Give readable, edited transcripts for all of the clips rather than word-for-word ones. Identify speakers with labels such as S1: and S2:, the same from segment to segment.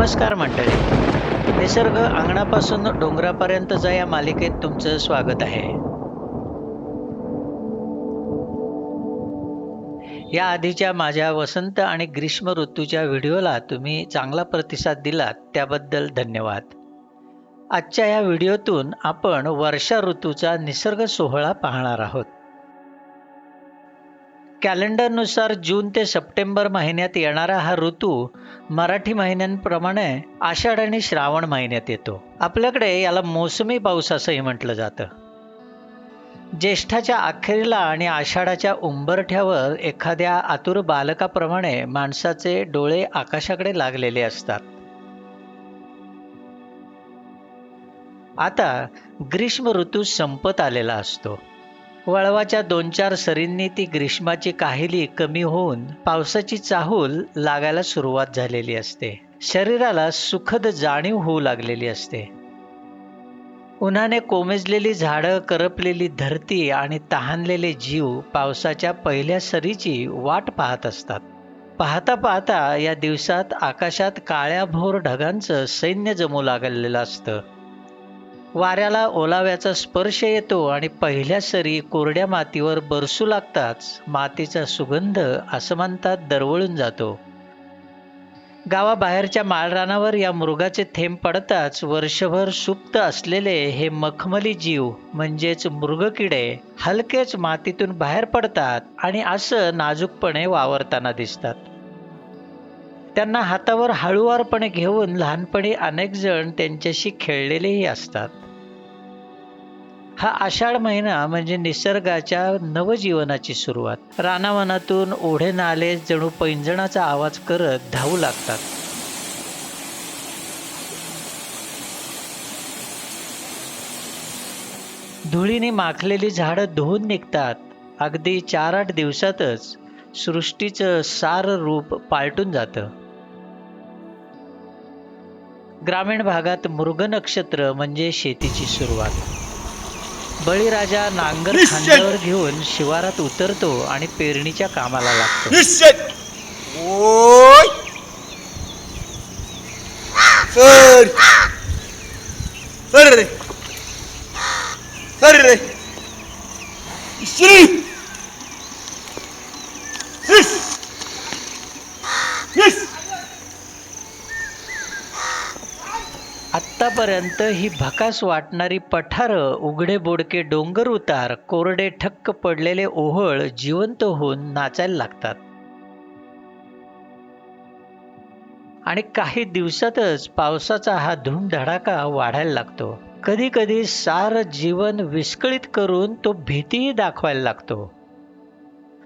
S1: नमस्कार मंडळी. निसर्ग अंगणापासून डोंगरापर्यंतच्या या मालिकेत तुमचं स्वागत आहे. या आधीच्या माझ्या वसंत आणि ग्रीष्म ऋतूच्या व्हिडिओला तुम्ही चांगला प्रतिसाद दिलात त्याबद्दल धन्यवाद. आजच्या या व्हिडिओतून आपण वर्षा ऋतूचा निसर्ग सोहळा पाहणार आहोत. कॅलेंडरनुसार जून ते सप्टेंबर महिन्यात येणारा हा ऋतू मराठी महिन्यांप्रमाणे आषाढ आणि श्रावण महिन्यात येतो. आपल्याकडे याला मोसमी पाऊस असंही म्हटलं जातं. ज्येष्ठाच्या अखेरीला आणि आषाढाच्या उंबरठ्यावर एखाद्या आतुर बालकाप्रमाणे माणसाचे डोळे आकाशाकडे लागलेले असतात. आता ग्रीष्म ऋतू संपत आलेला असतो. वळवाच्या 2-4 सरींनी ती ग्रीष्माची काहिली कमी होऊन पावसाची चाहूल लागायला सुरुवात झालेली असते. शरीराला सुखद जाणीव होऊ लागलेली असते. उन्हाने कोमेजलेली झाडं, करपलेली धरती आणि तहानलेले जीव पावसाच्या पहिल्या सरीची वाट पाहत असतात. पाहता पाहता या दिवसात आकाशात काळ्याभोर ढगांचं सैन्य जमू लागलेलं असतं. वाऱ्याला ओलाव्याचा स्पर्श येतो आणि पहिल्या सरी कोरड्या मातीवर बरसू लागताच मातीचा सुगंध आसमंतात दरवळून जातो. गावाबाहेरच्या माळरानावर या मृगाचे थेंब पडताच वर्षभर सुप्त असलेले हे मखमली जीव म्हणजेच मृगकिडे हलकेच मातीतून बाहेर पडतात आणि असं नाजूकपणे वावरताना दिसतात. त्यांना हातावर हळुवारपणे घेऊन लहानपणी अनेक जण त्यांच्याशी खेळलेलेही असतात. हा आषाढ महिना म्हणजे निसर्गाच्या नवजीवनाची सुरुवात. रानावनातून ओढे नाले जणू पैंजणाचा आवाज करत धावू लागतात. धुळीने माखलेली झाडं धुवून निघतात. अगदी 4-8 दिवसातच सृष्टीचं सार रूप पालटून जातं. ग्रामीण भागात मृग नक्षत्र म्हणजे शेतीची सुरुवात. बळीराजा नांगर खांद्यावर घेऊन शिवारात उतरतो आणि पेरणीच्या कामाला लागतो. आत्तापर्यंत ही भकास वाटणारी पठारं, उघडे बोडके डोंगर उतार, कोरडे ठक्क पडलेले ओहळ जिवंत होऊन नाचायला लागतात. आणि काही दिवसातच पावसाचा हा धूमधडाका वाढायला लागतो. कधी कधी सार जीवन विस्कळीत करून तो भीतीही दाखवायला लागतो.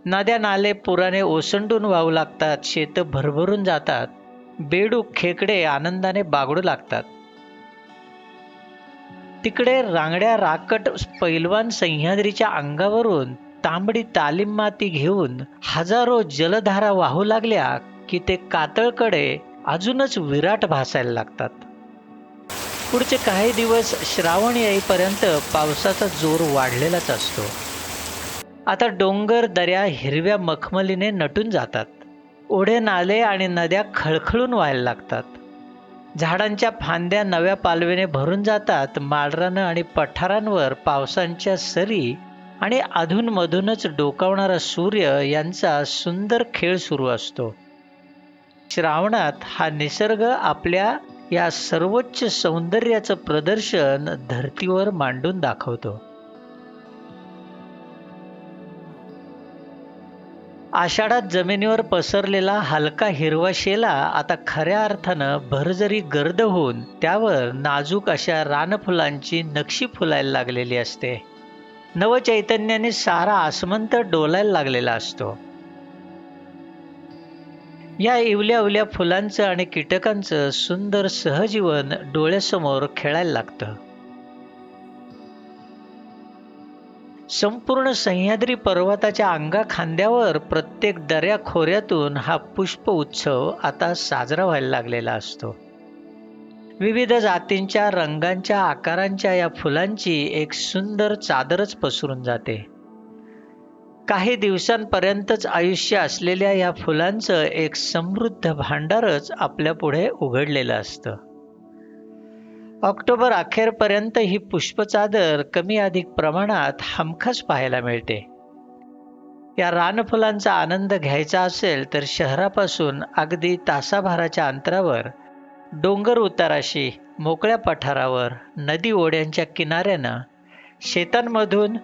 S1: नद्या नाले पुराने ओसंडून वाहू लागतात. शेतं भरभरून जातात. बेडूक खेकडे आनंदाने बागडू लागतात. तिकडे रांगड्या राकट पैलवान सह्याद्रीच्या अंगावरून तांबडी तालीम माती घेऊन हजारो जलधारा वाहू लागल्या की ते कातळकडे अजूनच विराट भासायला लागतात. पुढचे काही दिवस श्रावण येईपर्यंत पावसाचा जोर वाढलेलाच असतो. आता डोंगर दऱ्या हिरव्या मखमलीने नटून जातात. ओढे नाले आणि नद्या खळखळून व्हायला लागतात. झाडांच्या फांद्या नव्या पालवीने भरून जातात. माळरानं आणि पठारांवर पावसांच्या सरी आणि अधूनमधूनच डोकावणारा सूर्य यांचा सुंदर खेळ सुरू असतो. श्रावणात हा निसर्ग आपल्या या सर्वोच्च सौंदर्याचं प्रदर्शन धरतीवर मांडून दाखवतो. आषाढात जमिनीवर पसरलेला हलका हिरवा शेला आता खऱ्या अर्थानं भरजरी गर्द होऊन त्यावर नाजूक अशा रानफुलांची नक्षी फुलायला लागलेली असते. नवचैतन्याने सारा आसमंत डोलायला लागलेला असतो. या इवल्या उवल्या फुलांचं आणि कीटकांचं सुंदर सहजीवन डोळ्यासमोर खेळायला लागतं. संपूर्ण सह्याद्री पर्वताच्या अंगा खांद्यावर प्रत्येक दऱ्या खोऱ्यातून हा पुष्प उत्सव आता साजरा व्हायला लागलेला असतो. विविध जातींच्या, रंगांच्या, आकारांच्या या फुलांची एक सुंदर चादरच पसरून जाते. काही दिवसांपर्यंतच आयुष्य असलेल्या या फुलांचं एक समृद्ध भांडारच आपल्या पुढे उघडलेलं असतं. ऑक्टोबर अखेरपर्यंत ही पुष्पचादर कमी अधिक प्रमाणात हमखास पाहायला मिळते. या रानफुलांचा आनंद घ्यायचा असेल तर शहरापासून अगदी तासाभराच्या अंतरावर डोंगर उताराशी, मोकळ्या पठारावर, नदी ओढ्यांच्या किनाऱ्यानं, शेतांमधून,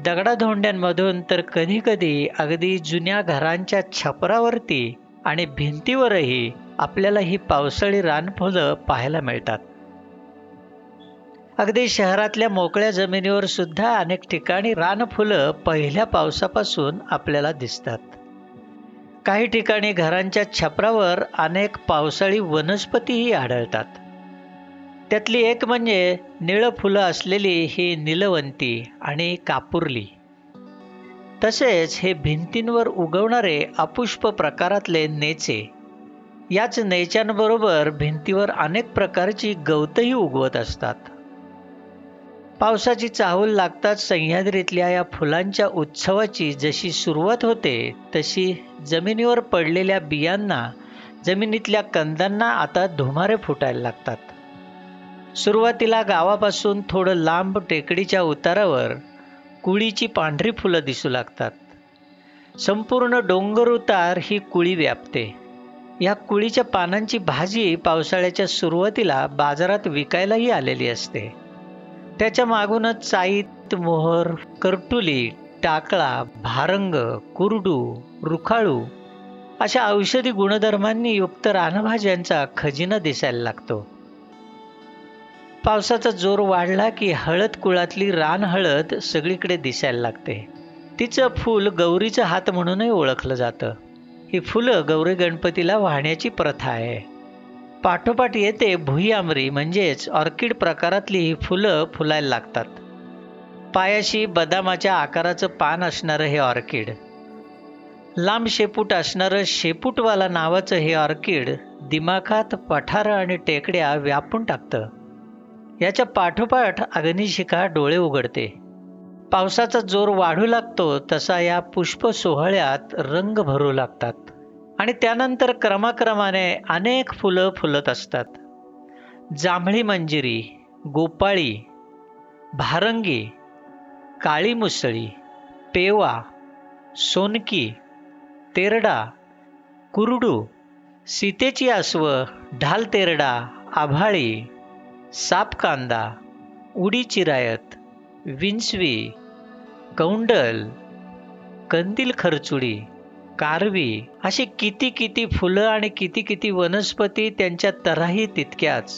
S1: दगडाधोंड्यांमधून तर कधीकधी अगदी जुन्या घरांच्या छपरावरती आणि भिंतीवरही आपल्याला ही पावसाळी रानफुलं पाहायला मिळतात. अगदी शहरातल्या मोकळ्या जमिनीवर सुद्धा अनेक ठिकाणी रानफुलं पहिल्या पावसापासून आपल्याला दिसतात. काही ठिकाणी घरांच्या छपरावर अनेक पावसाळी वनस्पतीही आढळतात. त्यातली एक म्हणजे निळं फुलं असलेली ही नीलवंती आणि कापुर्ली. तसेच हे भिंतींवर उगवणारे अपुष्प प्रकारातले नेचे. याच नेच्यांबरोबर भिंतीवर अनेक प्रकारची गवतही उगवत असतात. पावसाची चाहूल लागताच सह्याद्रीतल्या या फुलांच्या उत्सवाची जशी सुरुवात होते तशी जमिनीवर पडलेल्या बियांना, जमिनीतल्या कंदांना आता धुमारे फुटायला लागतात. सुरुवातीला गावापासून थोडं लांब टेकडीच्या उतारावर कुळीची पांढरी फुलं दिसू लागतात. संपूर्ण डोंगर उतार ही कुळी व्यापते. या कुळीच्या पानांची भाजी पावसाळ्याच्या सुरुवातीला बाजारात विकायलाही आलेली असते. त्याच्या मागूनच चाईत, मोहर, करटुली, टाकळा, भारंग, कुरडू, रुखाळू अशा औषधी गुणधर्मांनी युक्त रानभाज्यांचा खजिना दिसायला लागतो. पावसाचा जोर वाढला की हळद कुळातली रानहळद सगळीकडे दिसायला लागते. तिचं फूल गौरीचा हात म्हणूनही ओळखलं जातं. ही फुलं गौरी गणपतीला वाहण्याची प्रथा आहे. पाठोपाठ येते भुईआंबरी म्हणजेच ऑर्किड प्रकारातली ही फुलं फुलायला लागतात. पायाशी बदामाच्या आकाराचं पान असणारं हे ऑर्किड, लांब शेपूट असणारं शेपूटवाला नावाचं हे ऑर्किड दिमाखात पठारं आणि टेकड्या व्यापून टाकतं. याच्या पाठोपाठ अग्निशिखा डोळे उघडते. पावसाचा जोर वाढू लागतो तसा या पुष्प सोहळ्यात रंग भरू लागतात आणि त्यानंतर क्रमाक्रमाने अनेक फुलं फुलत असतात. जांभळी मंजिरी, गोपाळी, भारंगी, काळी मुसळी, पेवा, सोनकी, तेरडा, कुरडू, सीतेची अस्व, ढाल तेरडा, आभाळी, सापकांदा, उडी चिरायत, विंचवी, कौंडल, कंदील खरचुडी, कारवी अशी किती फुलं आणि किती वनस्पती, त्यांच्या तराही तितक्याच.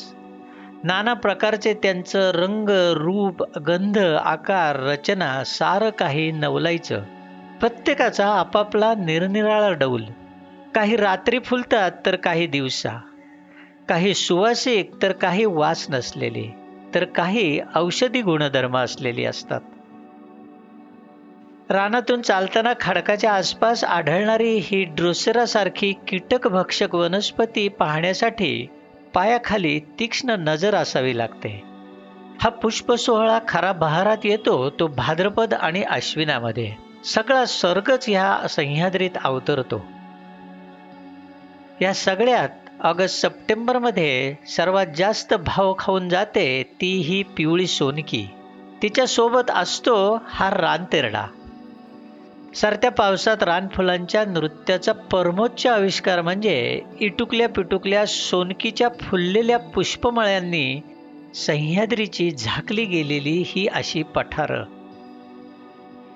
S1: नाना प्रकारचे त्यांचं रंग, रूप, गंध, आकार, रचना सारं काही नवलायचं. प्रत्येकाचा आपापला निरनिराळा डौल. काही रात्री फुलतात तर काही दिवसा, काही सुवासिक तर काही वास नसलेली, तर काही औषधी गुणधर्म असलेली असतात. रानातून चालताना खडकाच्या आसपास आढळणारी ही ड्रोसेरासारखी कीटकभक्षक वनस्पती पाहण्यासाठी पायाखाली तीक्ष्ण नजर असावी लागते. हा पुष्प सोहळा खरा बहारात येतो तो भाद्रपद आणि अश्विनामध्ये. सगळा स्वर्गच ह्या सह्याद्रीत अवतरतो. या सगळ्यात ऑगस्ट सप्टेंबरमध्ये सर्वात जास्त भाव खाऊन जाते ती ही पिवळी सोनकी. तिच्यासोबत असतो हा रानतेरडा. सरत्या पावसात रानफुलांच्या नृत्याचा परमोच्च आविष्कार म्हणजे इटुकल्या पिटुकल्या सोनकीच्या फुललेल्या पुष्पमळ्यांनी सह्याद्रीची झाकली गेलेली ही अशी पठारं.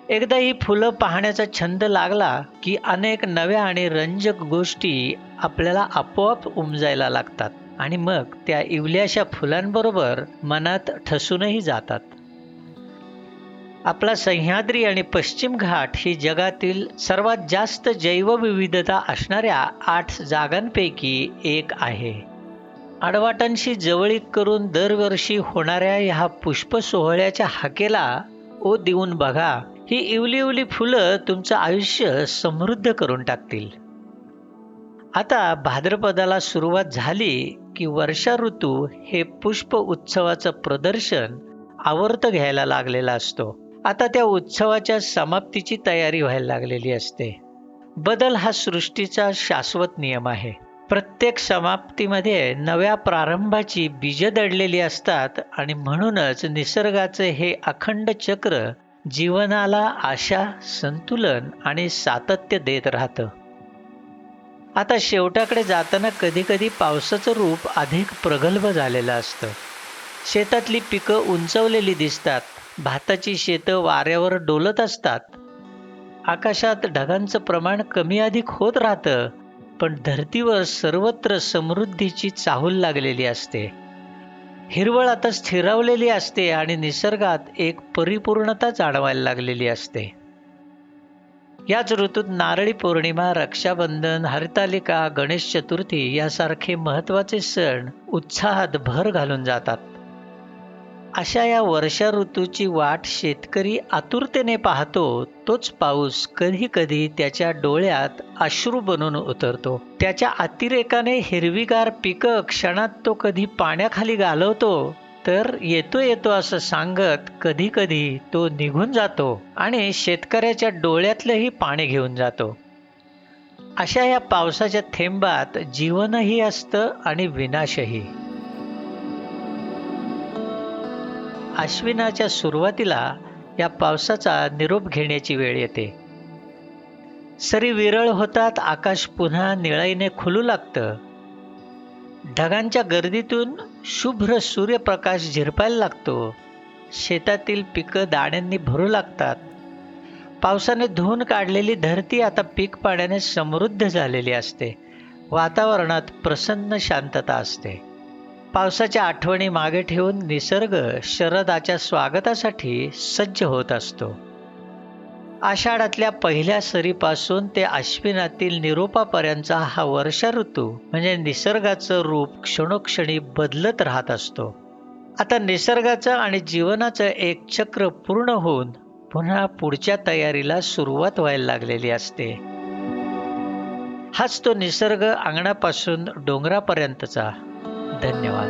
S1: एकदा ही फुलं पाहण्याचा छंद लागला की अनेक नव्या आणि रंजक गोष्टी आपल्याला आपोआप उमजायला लागतात आणि मग त्या इवल्याशा फुलांबरोबर मनात ठसूनही जातात. आपला सह्याद्री आणि पश्चिम घाट ही जगातील सर्वात जास्त जैवविविधता असणाऱ्या 8 जागांपैकी एक आहे. आडवाटांशी जवळीक करून दरवर्षी होणाऱ्या ह्या पुष्प सोहळ्याच्या हाकेला ओ देऊन बघा. ही इवली फुलं तुमचं आयुष्य समृद्ध करून टाकतील. आता भाद्रपदाला सुरुवात झाली की वर्षा ऋतू हे पुष्प उत्सवाचं प्रदर्शन आवर्त घ्यायला लागलेला असतो. आता त्या उत्सवाच्या समाप्तीची तयारी व्हायला लागलेली असते. बदल हा सृष्टीचा शाश्वत नियम आहे. प्रत्येक समाप्तीमध्ये नव्या प्रारंभाची बीज दडलेली असतात आणि म्हणूनच निसर्गाचे हे अखंड चक्र जीवनाला आशा, संतुलन आणि सातत्य देत राहतं. आता शेवटाकडे जाताना कधीकधी पावसाचं रूप अधिक प्रगल्भ झालेलं असतं. शेतातली पिकं उंचवलेली दिसतात. भाताची शेतं वाऱ्यावर डोलत असतात. आकाशात ढगांचं प्रमाण कमी अधिक होत राहतं, पण धरतीवर सर्वत्र समृद्धीची चाहूल लागलेली असते. हिरवळ आता स्थिरावलेली असते आणि निसर्गात एक परिपूर्णता जाणवायला लागलेली असते. याच ऋतूत नारळी पौर्णिमा, रक्षाबंधन, हरतालिका, गणेश चतुर्थी यासारखे महत्त्वाचे सण उत्साहात भर घालून जातात. अशा या वर्षा ऋतूची वाट शेतकरी आतुरतेने पाहतो. तोच पाऊस कधी कधी त्याच्या डोळ्यात अश्रू बनून उतरतो. त्याच्या अतिरेकाने हिरवीगार पिकं क्षणात तो कधी पाण्याखाली घालवतो, तर येतो येतो असं सांगत कधी कधी तो निघून जातो आणि शेतकऱ्याच्या डोळ्यातलंही पाणी घेऊन जातो. अशा या पावसाच्या थेंबात जीवनही असतं आणि विनाशही. अश्विनाच्या सुरुवातीला या पावसाचा निरोप घेण्याची वेळ येते. सरी विरळ होतात, आकाश पुन्हा निळाईने खुलू लागतं. ढगांच्या गर्दीतून शुभ्र सूर्यप्रकाश झिरपायला लागतो. शेतातील पिकं दाण्यांनी भरू लागतात. पावसाने धुवून काढलेली धरती आता पीक पाण्याने समृद्ध झालेली असते. वातावरणात प्रसन्न शांतता असते. पावसाच्या आठवणी मागे ठेवून निसर्ग शरदाच्या स्वागतासाठी सज्ज होत असतो. आषाढातल्या पहिल्या सरीपासून ते अश्विनातील निरोपापर्यंतचा हा वर्षा ऋतू म्हणजे निसर्गाचं रूप क्षणोक्षणी बदलत राहत असतो. आता निसर्गाचं आणि जीवनाचं एक चक्र पूर्ण होऊन पुन्हा पुढच्या तयारीला सुरुवात व्हायला लागलेली असते. हाच तो निसर्ग अंगणापासून डोंगरापर्यंतचा. धन्यवाद.